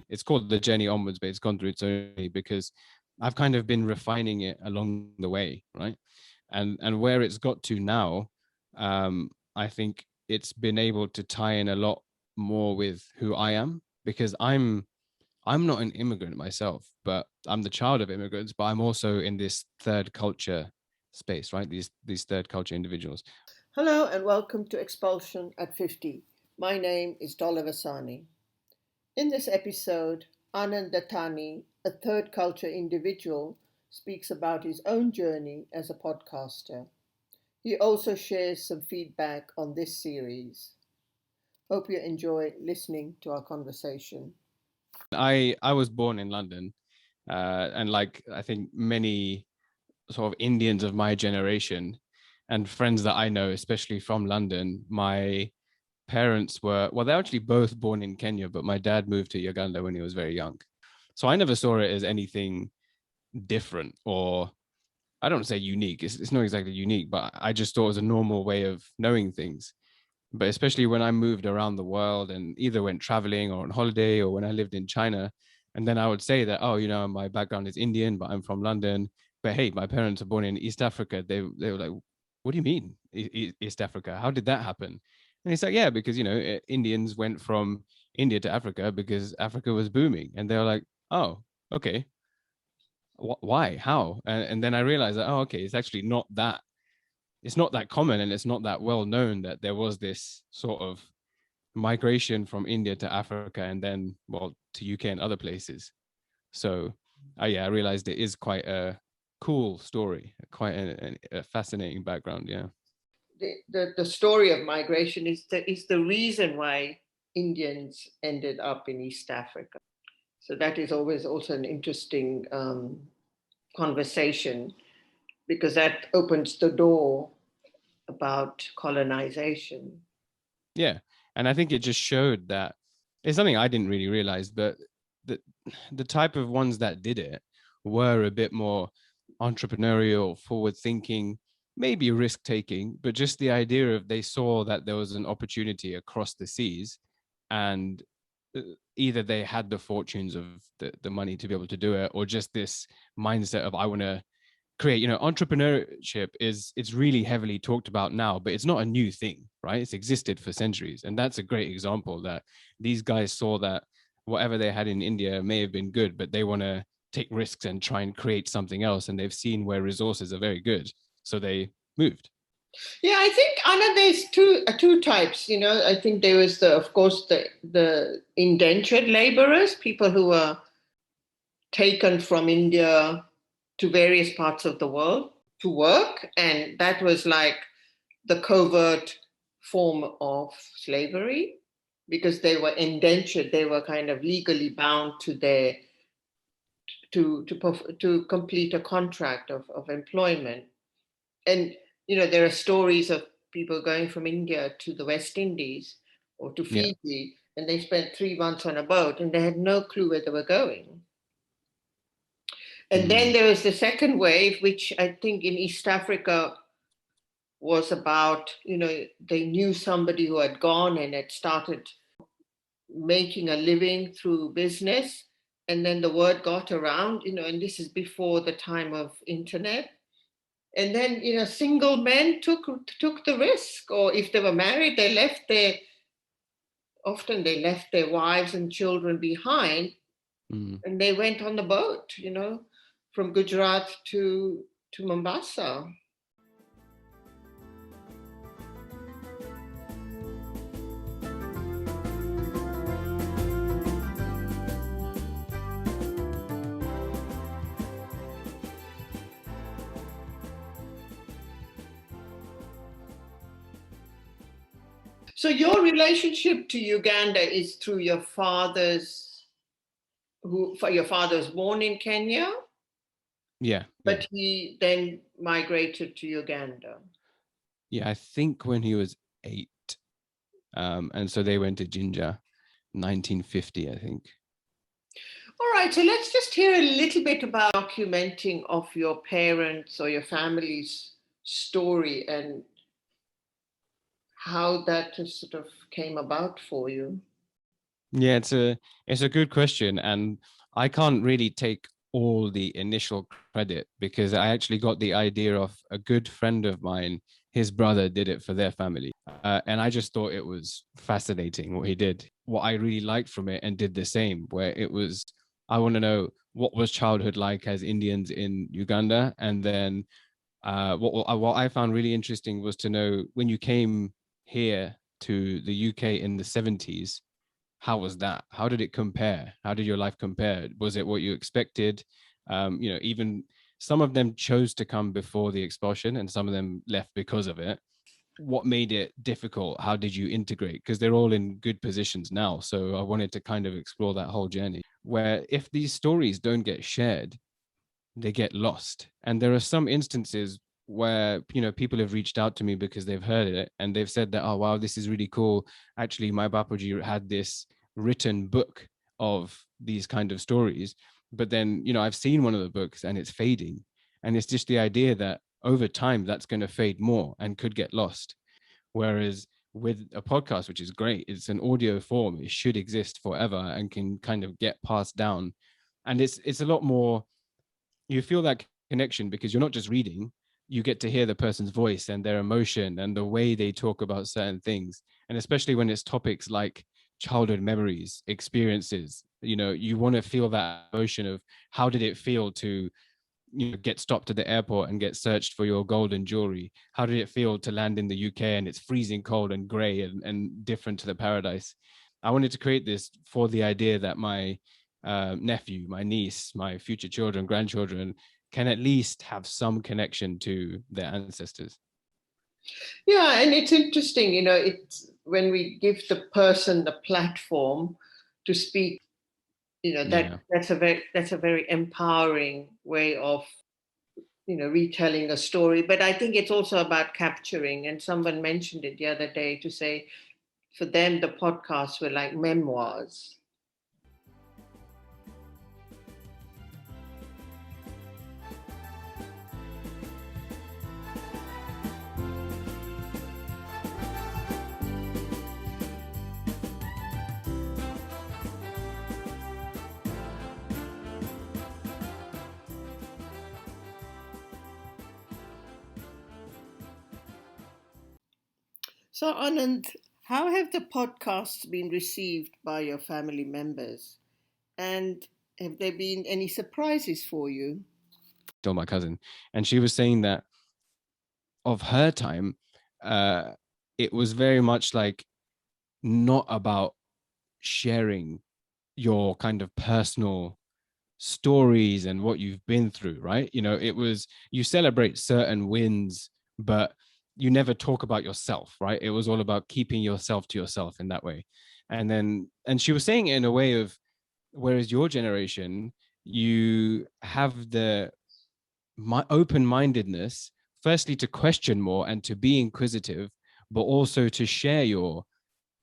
it's called The Journey Onwards, but it's gone through its own journey because I've kind of been refining it along the way, right? And where it's got to now, I think it's been able to tie in a lot more with who I am, because I'm not an immigrant myself, but I'm the child of immigrants, but I'm also in this third culture space, right? These third culture individuals. Hello and welcome to Expulsion at 50. My name is Dola Vasani. In this episode, Anand Dattani, a third culture individual, speaks about his own journey as a podcaster. He also shares some feedback on this series. Hope you enjoy listening to our conversation. I was born in London, and like I think many sort of Indians of my generation and friends that I know, especially from London, my parents were, well, they're actually both born in Kenya, but my dad moved to Uganda when he was very young. So I never saw it as anything different, or I don't say unique. It's not exactly unique, but I just thought it was a normal way of knowing things. But especially when I moved around the world and either went traveling or on holiday or when I lived in China, and then I would say that, oh, my background is Indian, but I'm from London. But hey, my parents are born in East Africa. They were like, what do you mean East Africa? How did that happen? And it's like, yeah, because Indians went from India to Africa because Africa was booming, and they were like, oh, okay, why, how? And then I realized that, oh, okay, it's not that common, and it's not that well known that there was this sort of migration from India to Africa and then, well, to UK and other places. So, yeah, I realized it is quite a cool story, quite a fascinating background. Yeah. The story of migration is the reason why Indians ended up in East Africa. So that is always also an interesting conversation because that opens the door about colonization. Yeah. And I think it just showed that it's something I didn't really realize, but the the type of ones that did it were a bit more entrepreneurial, forward thinking, maybe risk taking, but just the idea of they saw that there was an opportunity across the seas, and either they had the fortunes of the money to be able to do it, or just this mindset of, I want to create, entrepreneurship is, it's really heavily talked about now, but it's not a new thing, right? It's existed for centuries. And that's a great example that these guys saw that whatever they had in India may have been good, but they want to take risks and try and create something else, and they've seen where resources are very good, so they moved. Yeah, I think Anna, there's two types. I think there was of course, the indentured laborers, people who were taken from India to various parts of the world to work, and that was like the covert form of slavery because they were indentured, they were kind of legally bound to their to complete a contract of employment. And there are stories of people going from India to the West Indies or to Yeah. Fiji, and they spent 3 months on a boat and they had no clue where they were going. And then Mm. there was the second wave, which I think in East Africa was about, they knew somebody who had gone and had started making a living through business. And then the word got around, and this is before the time of internet. And then, single men took the risk, or if they were married, often they left their wives and children behind, Mm. and they went on the boat, from Gujarat to Mombasa. So your relationship to Uganda is through your your father was born in Kenya, Yeah. Yeah. but he then migrated to Uganda. Yeah. I think when he was 8. And so they went to Jinja, 1950, I think. All right, so let's just hear a little bit about documenting of your parents or your family's story and how that sort of came about for you. Yeah, it's a good question, and I can't really take all the initial credit because I actually got the idea of a good friend of mine. His brother did it for their family, and I just thought it was fascinating what he did. What I really liked from it, and did the same, where it was, I want to know what was childhood like as Indians in Uganda, and then what I found really interesting was to know when you came here to the UK in the 70s, how was that? How did it compare? How did your life compare? Was it what you expected? Even some of them chose to come before the expulsion and some of them left because of it. What made it difficult? How did you integrate? Because they're all in good positions now. So I wanted to kind of explore that whole journey where if these stories don't get shared, they get lost. And there are some instances where people have reached out to me because they've heard it and they've said that, oh wow, this is really cool. Actually, my Bapuji had this written book of these kind of stories, but then I've seen one of the books and it's fading, and it's just the idea that over time that's going to fade more and could get lost. Whereas with a podcast, which is great, it's an audio form, it should exist forever and can kind of get passed down. And it's a lot more, you feel that connection because you're not just reading, you get to hear the person's voice and their emotion and the way they talk about certain things. And especially when it's topics like childhood memories, experiences, you want to feel that emotion of how did it feel to get stopped at the airport and get searched for your golden jewelry. How did it feel to land in the UK and it's freezing cold and gray and different to the paradise? I wanted to create this for the idea that my nephew, my niece, my future children, grandchildren can at least have some connection to their ancestors. Yeah, and it's interesting, it's when we give the person the platform to speak, Yeah. that's a very empowering way of retelling a story. But I think it's also about capturing, and someone mentioned it the other day to say for them the podcasts were like memoirs. So, Anand, how have the podcasts been received by your family members? And have there been any surprises for you? Told my cousin, and she was saying that of her time, uh, it was very much like not about sharing your kind of personal stories and what you've been through, right? It was, you celebrate certain wins, but you never talk about yourself, right? It was all about keeping yourself to yourself in that way. And she was saying it in a way of, whereas your generation, you have the open-mindedness, firstly to question more and to be inquisitive, but also to share your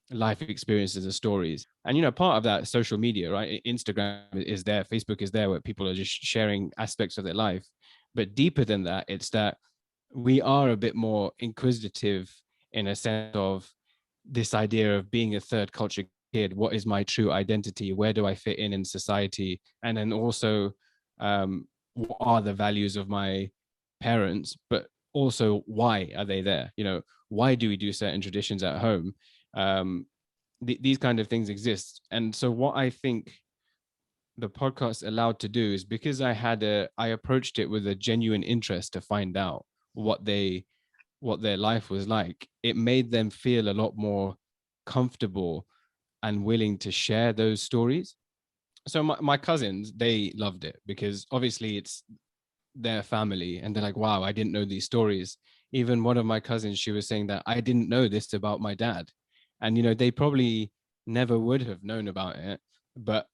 life experiences and stories. And part of that social media, right? Instagram is there, Facebook is there, where people are just sharing aspects of their life. But deeper than that, it's that we are a bit more inquisitive in a sense of this idea of being a third culture kid. What is my true identity? Where do I fit in society? And then also, what are the values of my parents? But also, why are they there? Why do we do certain traditions at home? Um, these kind of things exist. And so, what I think the podcast allowed to do is, because I approached it with a genuine interest to find out what their life was like, it made them feel a lot more comfortable and willing to share those stories. So my cousins, they loved it because obviously it's their family and they're like, wow, I didn't know these stories. Even one of my cousins, she was saying that I didn't know this about my dad. And they probably never would have known about it, but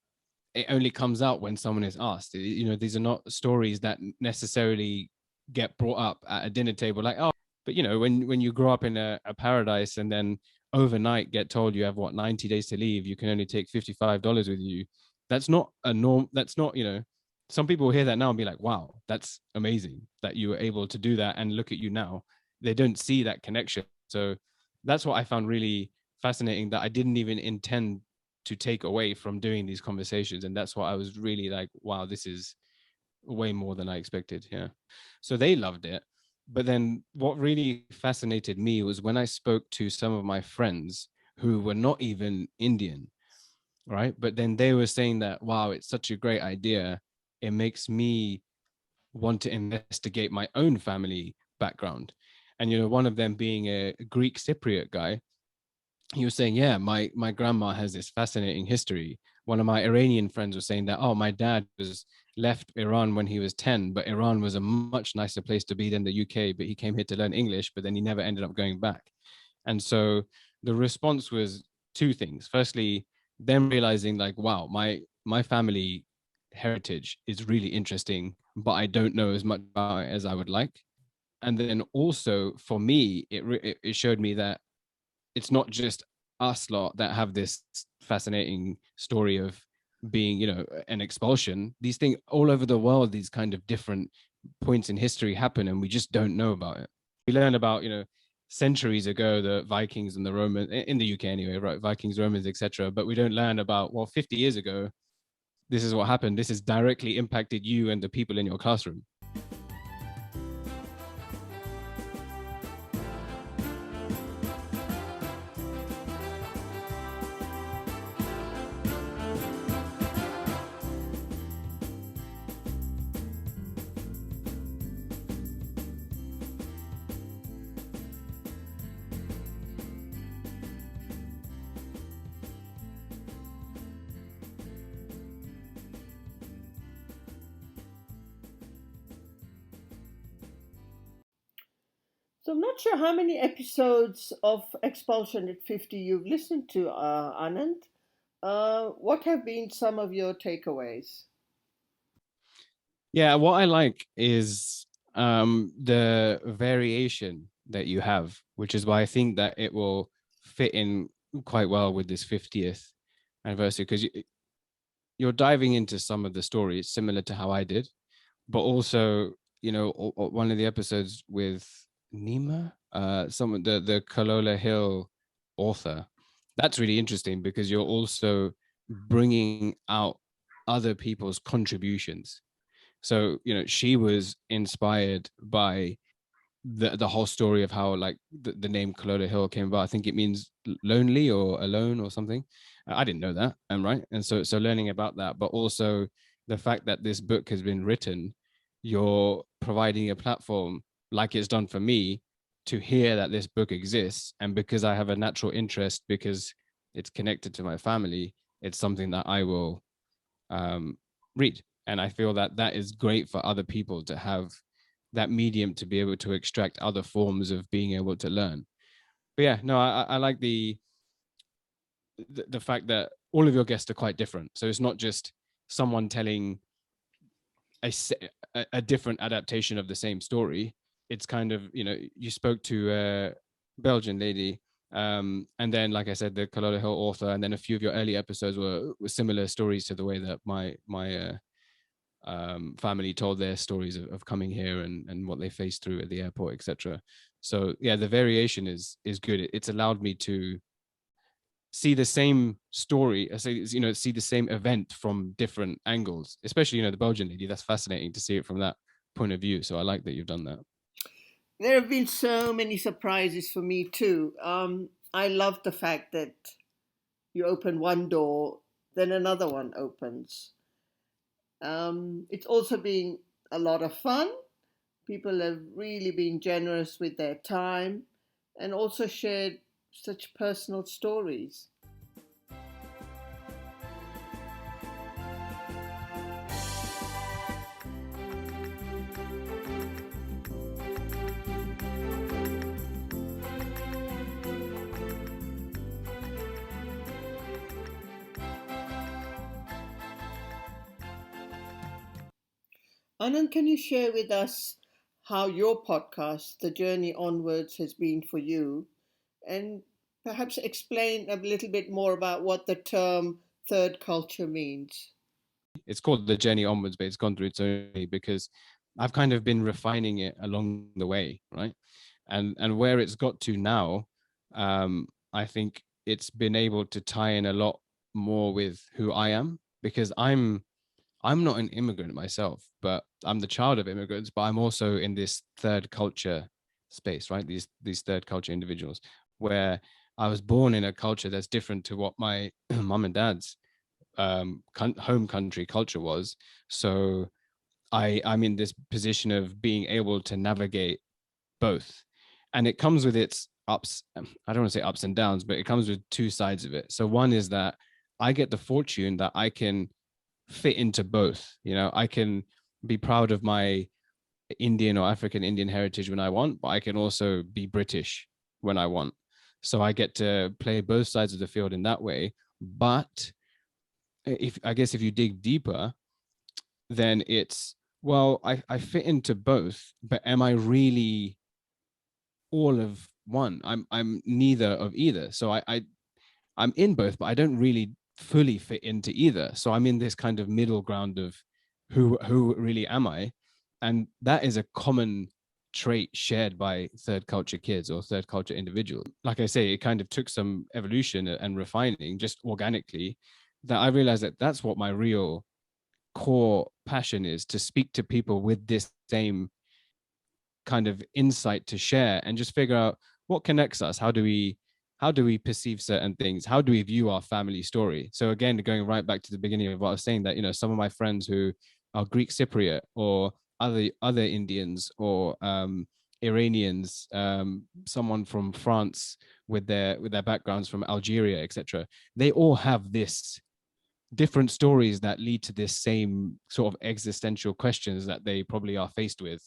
it only comes out when someone is asked. These are not stories that necessarily get brought up at a dinner table, like, oh, but when you grow up in a paradise and then overnight get told you have 90 days to leave, you can only take $55 with you. That's not a norm. That's not, some people hear that now and be like, wow, that's amazing that you were able to do that, and look at you now. They don't see that connection. So that's what I found really fascinating, that I didn't even intend to take away from doing these conversations. And that's what I was really like, wow, this is way more than I expected. Yeah. So they loved it. But then what really fascinated me was when I spoke to some of my friends who were not even Indian, right? But then they were saying that, wow, it's such a great idea. It makes me want to investigate my own family background. And, one of them being a Greek Cypriot guy, he was saying, yeah, my grandma has this fascinating history. One of my Iranian friends was saying that, oh, my dad was left Iran when he was 10, but Iran was a much nicer place to be than the UK, but he came here to learn English, but then he never ended up going back. And so the response was two things. Firstly, them realizing like, wow, my family heritage is really interesting, but I don't know as much about it as I would like. And then also for me, it showed me that it's not just us lot that have this fascinating story of being, an expulsion. These things all over the world, these kind of different points in history happen, and we just don't know about it. We learn about, centuries ago, the Vikings and the Romans in the UK anyway, right? Vikings, Romans, etc. But we don't learn about, well, 50 years ago, this is what happened. This has directly impacted you and the people in your classroom. So I'm not sure how many episodes of Expulsion at 50 you've listened to, Anand. What have been some of your takeaways? Yeah, what I like is the variation that you have, which is why I think that it will fit in quite well with this 50th anniversary, because you're diving into some of the stories similar to how I did, but also, one of the episodes with Nima, someone, the Kalola Hill author, that's really interesting because you're also bringing out other people's contributions. So, she was inspired by the whole story of how like the name Kalola Hill came about. I think it means lonely or alone or something. I didn't know that. I'm right. And so learning about that, but also the fact that this book has been written, you're providing a platform like it's done for me to hear that this book exists. And because I have a natural interest, because it's connected to my family, it's something that I will read. And I feel that that is great for other people to have that medium to be able to extract other forms of being able to learn. But yeah, no, I like the fact that all of your guests are quite different. So it's not just someone telling a, a different adaptation of the same story. It's kind of, you spoke to a Belgian lady, and then, like I said, the Kalola Hill author, and then a few of your early episodes were similar stories to the way that my family told their stories of coming here and what they faced through at the airport, etc. So yeah, the variation is good. It's allowed me to see the same story, see the same event from different angles, especially, the Belgian lady. That's fascinating to see it from that point of view. So I like that you've done that. There have been so many surprises for me too. I love the fact that you open one door, then another one opens. It's also been a lot of fun. People have really been generous with their time and also shared such personal stories. Anand, can you share with us how your podcast, The Journey Onwards, has been for you? And perhaps explain a little bit more about what the term third culture means. It's called The Journey Onwards, but it's gone through its own way because I've kind of been refining it along the way, right? And where it's got to now, I think it's been able to tie in a lot more with who I am, because I'm not an immigrant myself, but I'm the child of immigrants, but I'm also in this third culture space, right? These third culture individuals, where I was born in a culture that's different to what my mom and dad's home country culture was. So I'm in this position of being able to navigate both, and it comes with its ups. I don't want to say ups and downs, but it comes with two sides of it. So one is that I get the fortune that I can fit into both. You know, I can be proud of my Indian or African Indian heritage when I want, but I can also be British when I want. So I get to play both sides of the field in that way. But if I guess if you dig deeper, then it's, well, I fit into both, but am I really all of one? I'm neither of either. So I'm in both, but I don't really fully fit into either. So I'm in this kind of middle ground of who really am I? And that is a common trait shared by third culture kids or third culture individuals. Like I say, it kind of took some evolution and refining just organically, that I realized that that's what my real core passion is, to speak to people with this same kind of insight to share and just figure out what connects us. How do we perceive certain things? How do we view our family story? So again, going right back to the beginning of what I was saying, that some of my friends who are Greek Cypriot or other Indians or Iranians, someone from France with their backgrounds from Algeria, etc. They all have this different stories that lead to this same sort of existential questions that they probably are faced with.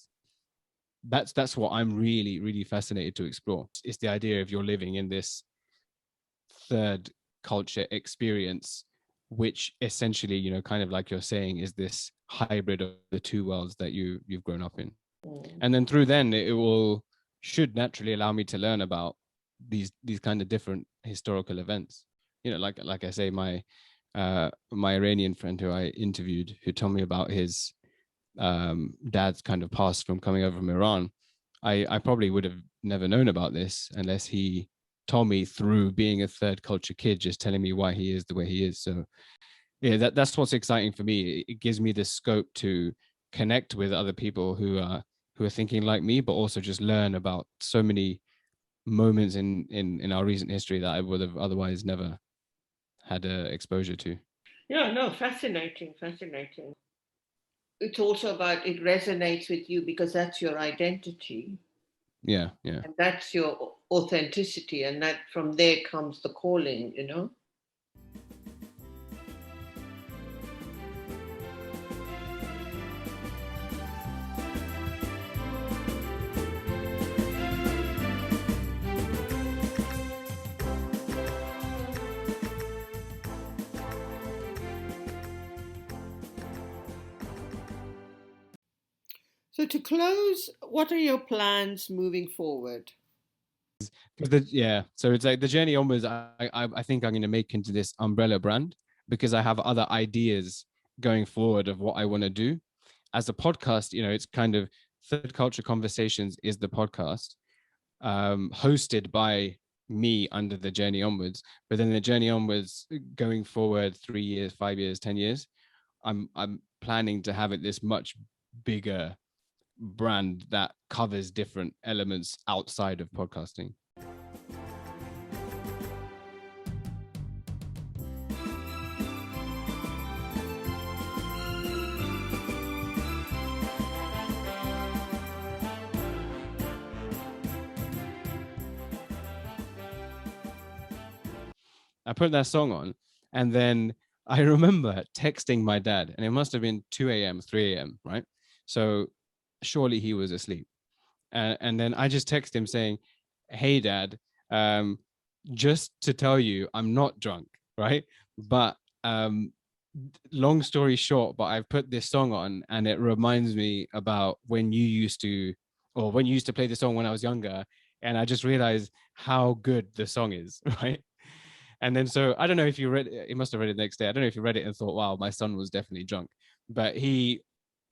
That's what I'm really, really fascinated to explore. It's the idea of you're living in this third culture experience, which essentially, kind of like you're saying, is this hybrid of the two worlds that you've grown up in. And then through then it will should naturally allow me to learn about these kind of different historical events. Like I say, my Iranian friend who I interviewed, who told me about his dad's kind of past from coming over from Iran, I probably would have never known about this unless he told me through being a third culture kid, just telling me why he is the way he is. So yeah, that's what's exciting for me. It gives me the scope to connect with other people who are thinking like me, but also just learn about so many moments in our recent history that I would have otherwise never had exposure to. Yeah, no, fascinating, fascinating. It's also about, it resonates with you because that's your identity Yeah, yeah. and that's your authenticity, and that from there comes the calling. So, to close, what are your plans moving forward? Yeah, so it's like the journey onwards. I think I'm going to make into this umbrella brand, because I have other ideas going forward of what I want to do. As a podcast, it's kind of Third Culture Conversations is the podcast, hosted by me under the journey onwards. But then the journey onwards, going forward 3 years, 5 years, 10 years, I'm planning to have it this much bigger brand that covers different elements outside of podcasting. I put that song on, and then I remember texting my dad, and it must have been 2 a.m., 3 a.m., right? So surely he was asleep. And then I just text him saying, "Hey, Dad, um, just to tell you, I'm not drunk, right? But long story short, but I've put this song on, and it reminds me about when you used to play the song when I was younger, and I just realized how good the song is, right?" And then so I don't know if you read it, he must have read it the next day. I don't know if you read it and thought, wow, my son was definitely drunk. But he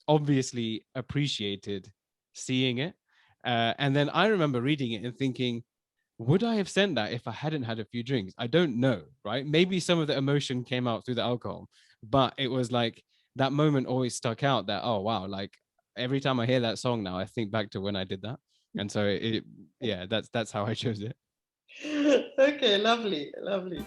obviously appreciated seeing it. And then I remember reading it and thinking, would I have sent that if I hadn't had a few drinks? I don't know, right? Maybe some of the emotion came out through the alcohol, but it was like that moment always stuck out that, oh, wow, like every time I hear that song now, I think back to when I did that. And so yeah, that's how I chose it. Okay, lovely, lovely.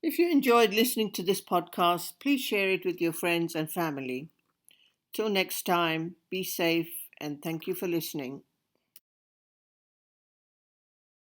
If you enjoyed listening to this podcast, please share it with your friends and family. Till next time, be safe and thank you for listening.